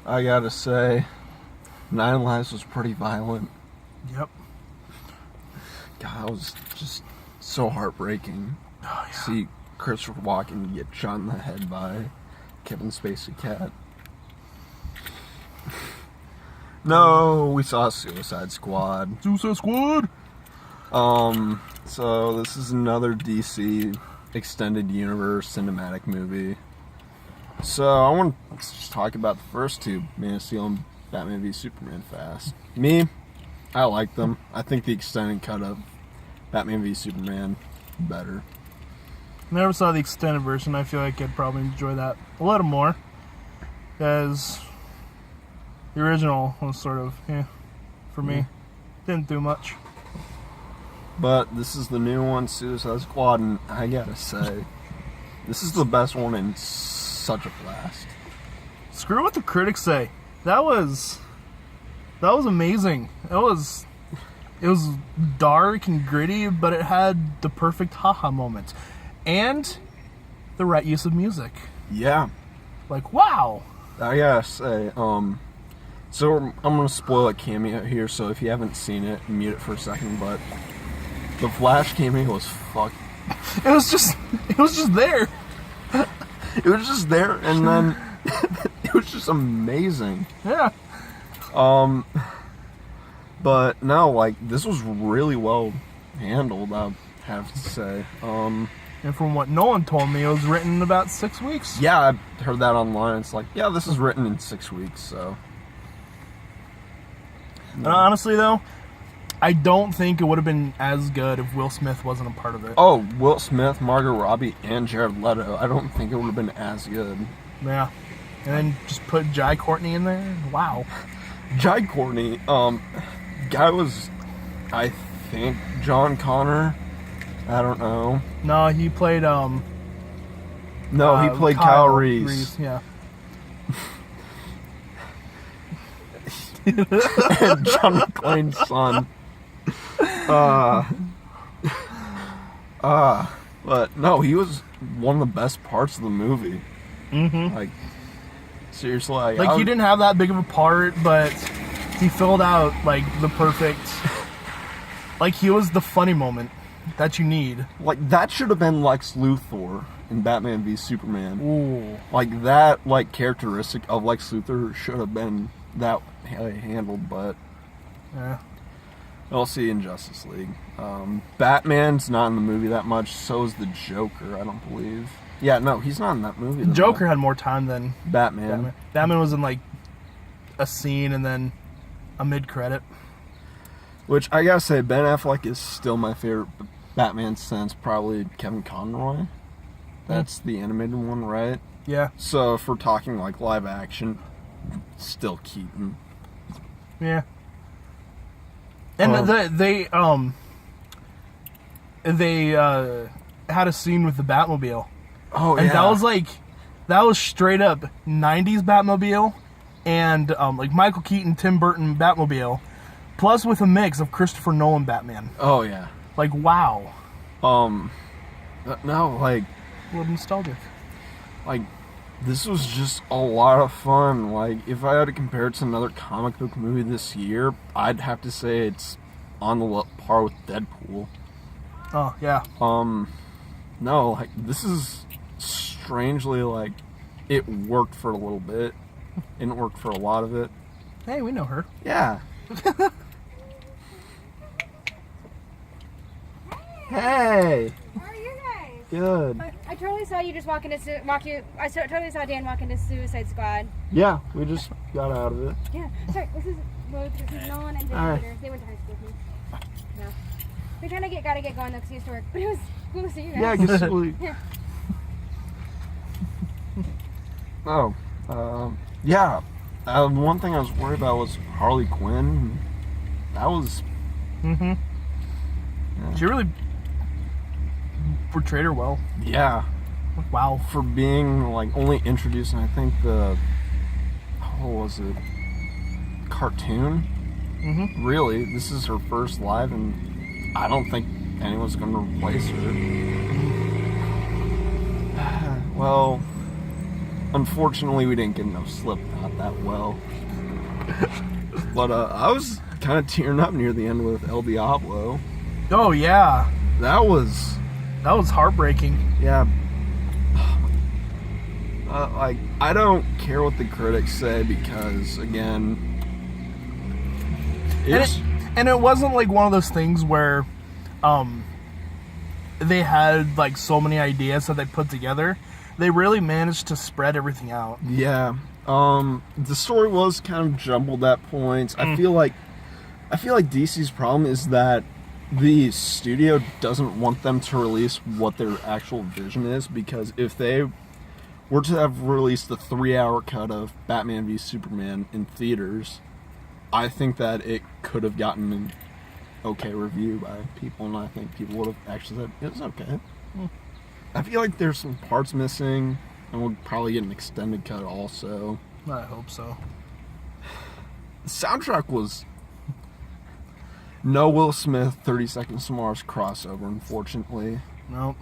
I gotta say, Nine Lives was pretty violent. Yep. God, it was just so heartbreaking. Oh, yeah. See Christopher Walken get shot in the head by Kevin Spacey cat. No, we saw Suicide Squad. Suicide Squad! So this is another DC extended universe cinematic movie. So I want to just talk about the first two, Man of Steel and Batman v Superman fast. Me, I like them. I think the extended cut of Batman v Superman better. Never saw the extended version. I feel like I'd probably enjoy that a little more. As the original was sort of, for me. Didn't do much. But this is the new one, Suicide Squad, and I gotta say, this is the best one in such a blast. Screw what the critics say. That was amazing. It was dark and gritty, but it had the perfect haha moment. And the right use of music. Yeah. Like, wow. I gotta say, so I'm gonna spoil a cameo here, so if you haven't seen it, mute it for a second, but the Flash cameo was fuck. It was just there. It was just there, and then it was just amazing. Yeah. But no, like, this was really well handled, I have to say. And from what Nolan told me, it was written in about 6 weeks. Yeah, I heard that online. It's like, yeah, this is written in 6 weeks, so. And honestly, though, I don't think it would have been as good if Will Smith wasn't a part of it. Oh, Will Smith, Margot Robbie, and Jared Leto. I don't think it would have been as good. Yeah. And then just put Jai Courtney in there. Wow. Jai Courtney, guy was, I think, John Connor. I don't know. No, he played, No, he played Kyle Reese. Yeah. And John McClane's son. But no, he was one of the best parts of the movie. Mm-hmm. Like, seriously, Like, he didn't have that big of a part, but he filled out, like, the perfect... Like, he was the funny moment that you need. Like, that should have been Lex Luthor in Batman v Superman. Ooh. Like, that, like, characteristic of Lex Luthor should have been that handled, but Yeah. we'll see in Justice League. Batman's not in the movie that much, so is the Joker, I don't believe. Yeah, no, he's not in that movie. Joker had more time than Batman. Batman was in, like, a scene and then a mid-credit. Which, I gotta say, Ben Affleck is still my favorite Batman since probably Kevin Conroy. That's the animated one, right? Yeah. So, if we're talking, like, live action, still Keaton. Yeah. And they had a scene with the Batmobile. Oh, And yeah. that was straight up 90s Batmobile and like Michael Keaton, Tim Burton Batmobile, plus with a mix of Christopher Nolan Batman. Oh, yeah. Like, wow. No, like, A little nostalgic. this was just a lot of fun. Like, if I had to compare it to another comic book movie this year, I'd have to say it's on the par with Deadpool. Oh, yeah. No, like, this is strangely, like, it worked for a little bit. Didn't work for a lot of it. Hey, we know her. Yeah. Hey. How are you guys? Good. I totally saw you just totally saw Dan walk into Suicide Squad. Yeah, we just got out of it. Yeah. Sorry, this is Nolan and All right. Peter. They went to high school with me. No. We kind of gotta get going though because he has to work. But it was cool to see you guys. Yeah, I guess we... Yeah. Yeah. One thing I was worried about was Harley Quinn. That was... Mm-hmm. Yeah. She really portrayed her well. Yeah. Wow. For being, like, only introducing, I think, what was it? Cartoon? Mm-hmm. Really, this is her first live, and I don't think anyone's going to replace her. Well, unfortunately, we didn't get enough Slipknot that well. But I was kind of tearing up near the end with El Diablo. Oh yeah, That was, heartbreaking. yeah. Like, I don't care what the critics say because, again, it's, And it wasn't like one of those things where they had like so many ideas that they put together. They really managed to spread everything out. yeah. The story was kind of jumbled at points. I feel like DC's problem is that the studio doesn't want them to release what their actual vision is, because if they were to have released the 3-hour cut of Batman v Superman in theaters, I think that it could have gotten an okay review by people, and I think people would have actually said it was okay. I feel like there's some parts missing, and we'll probably get an extended cut also. I hope so. The soundtrack was no Will Smith 30 Seconds to Mars crossover, unfortunately. Nope.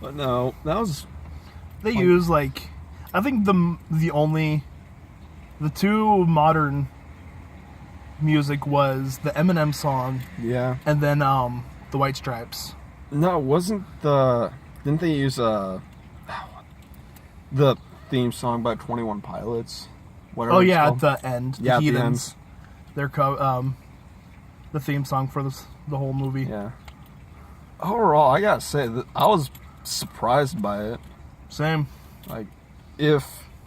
But no, that was... They use like, I think the two modern music was the Eminem song Yeah. and then the White Stripes. No, it wasn't the... Didn't they use the theme song by 21 Pilots? Whatever Oh it's yeah, called. at the end, Yeah, the at the end. Heathens. Their the theme song for the whole movie. Yeah. Overall, I gotta say that I was surprised by it. Same. Like,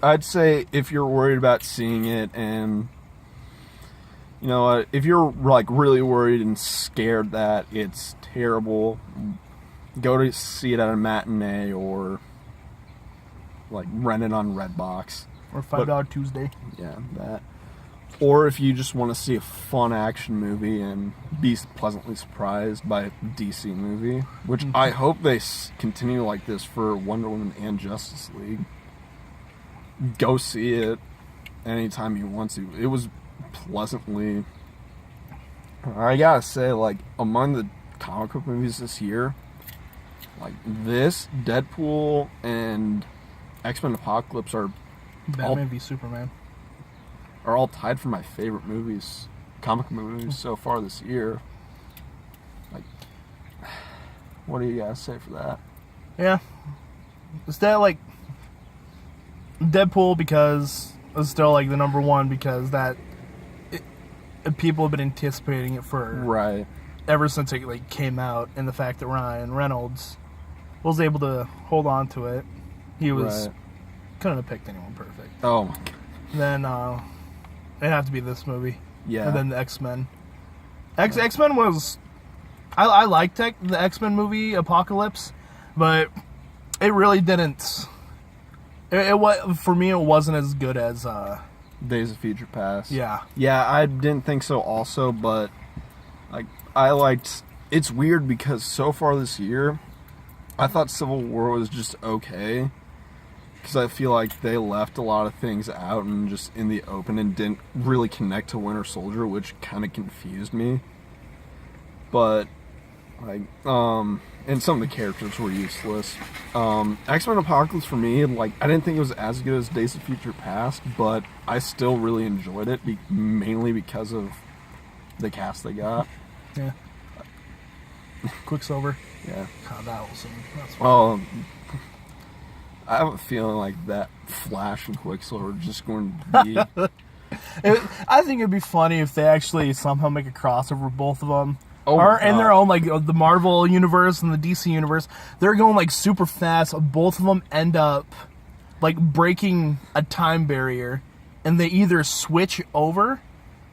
I'd say if you're worried about seeing it, and you know, if you're like really worried and scared that it's terrible, go to see it at a matinee or like rent it on Redbox. Or $5 Tuesday. Yeah, that. Or if you just want to see a fun action movie and be pleasantly surprised by a DC movie, which I hope they continue like this for Wonder Woman and Justice League. Go see it anytime you want to. It was pleasantly... I gotta say, like, among the comic book movies this year, like, this, Deadpool, and X-Men Apocalypse are Batman v Superman. all tied for my favorite movies, comic movies so far this year. Like, what do you guys say for that? Yeah. Is that like Deadpool because it's still like the number one because people have been anticipating it for Right. ever since it like came out, and the fact that Ryan Reynolds was able to hold on to it. He was Right. couldn't have picked anyone perfect. Oh my god. Then it'd have to be this movie. Yeah. And then the X-Men. X-Men was... I liked the X-Men movie, Apocalypse, but it really didn't... for me, it wasn't as good as... Days of Future Past. yeah. Yeah, I didn't think so also, but like I liked... It's weird because so far this year, I thought Civil War was just okay. Because I feel like they left a lot of things out and just in the open and didn't really connect to Winter Soldier, which kind of confused me. But, like, and some of the characters were useless. X-Men Apocalypse for me, like, I didn't think it was as good as Days of Future Past, but I still really enjoyed it, mainly because of the cast they got. Yeah. Quicksilver. Yeah. God, that's fun. Well, I have a feeling like that Flash and Quicksilver are just going to be... I think it'd be funny if they actually somehow make a crossover of both of them. Oh or my in their God. own, like, the Marvel universe and the DC universe. They're going, like, super fast. Both of them end up, like, breaking a time barrier. And they either switch over.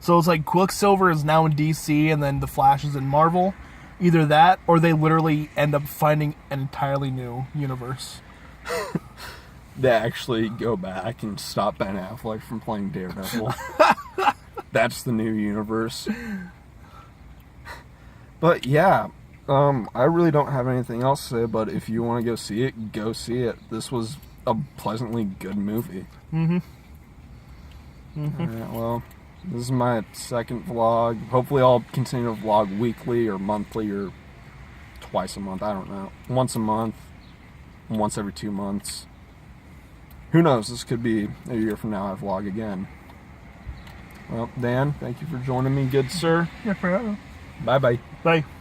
So it's like Quicksilver is now in DC and then the Flash is in Marvel. Either that or they literally end up finding an entirely new universe. They actually go back and stop Ben Affleck from playing Daredevil. That's the new universe. But yeah, I really don't have anything else to say, but if you want to go see it, go see it. This was a pleasantly good movie. Alright, well, this is my second vlog. Hopefully I'll continue to vlog weekly or monthly or twice a month, I don't know. Once a month, once every 2 months. who knows? This could be a year from now I vlog again. Well, Dan, thank you for joining me, good sir. Yeah, for Bye-bye. Bye.